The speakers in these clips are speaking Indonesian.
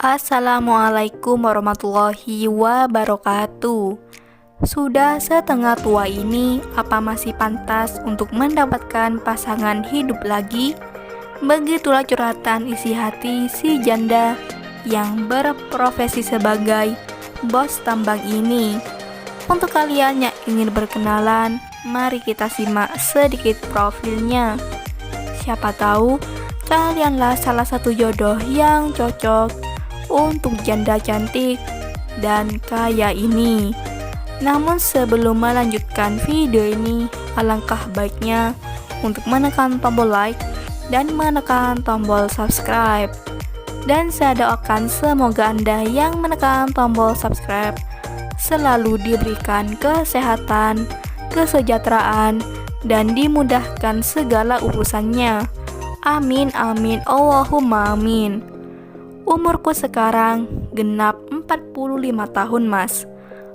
Assalamualaikum warahmatullahi wabarakatuh. Sudah setengah tua ini, apa masih pantas untuk mendapatkan pasangan hidup lagi? Begitulah curhatan isi hati si janda yang berprofesi sebagai bos tambang ini. Untuk kalian yang ingin berkenalan, mari kita simak sedikit profilnya. Siapa tahu kalianlah salah satu jodoh yang cocok untuk janda cantik dan kaya ini. Namun sebelum melanjutkan video ini, alangkah baiknya untuk menekan tombol like dan menekan tombol subscribe. Dan saya doakan semoga Anda yang menekan tombol subscribe selalu diberikan kesehatan, kesejahteraan, dan dimudahkan segala urusannya. Amin amin Allahumma amin. Umurku sekarang genap 45 tahun, Mas.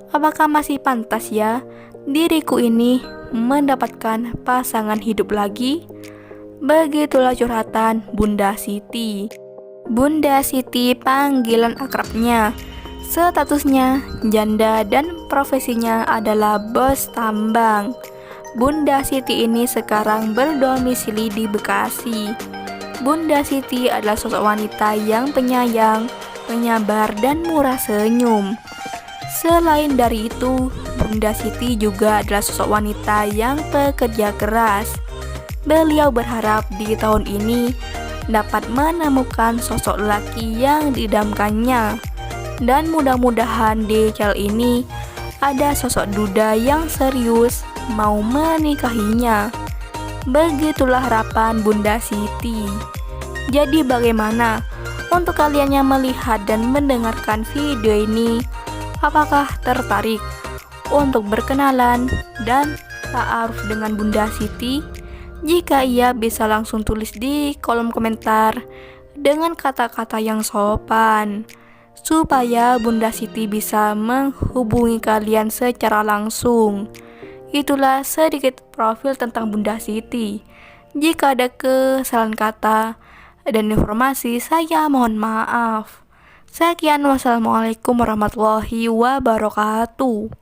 Apakah masih pantas ya diriku ini mendapatkan pasangan hidup lagi? Begitulah curhatan Bunda Siti. Bunda Siti panggilan akrabnya. Statusnya janda dan profesinya adalah bos tambang. Bunda Siti ini sekarang berdomisili di Bekasi. Bunda Siti adalah sosok wanita yang penyayang, penyabar, dan murah senyum. Selain dari itu, Bunda Siti juga adalah sosok wanita yang pekerja keras. Beliau berharap di tahun ini dapat menemukan sosok lelaki yang diidamkannya. Dan mudah-mudahan di channel ini ada sosok duda yang serius mau menikahinya. Begitulah harapan Bunda Siti. Jadi bagaimana untuk kalian yang melihat dan mendengarkan video ini? Apakah tertarik untuk berkenalan dan ta'aruf dengan Bunda Siti? Jika iya, bisa langsung tulis di kolom komentar dengan kata-kata yang sopan, supaya Bunda Siti bisa menghubungi kalian secara langsung. Itulah sedikit profil tentang Bunda Siti. Jika ada kesalahan kata dan informasi, saya mohon maaf. Sekian, wassalamualaikum warahmatullahi wabarakatuh.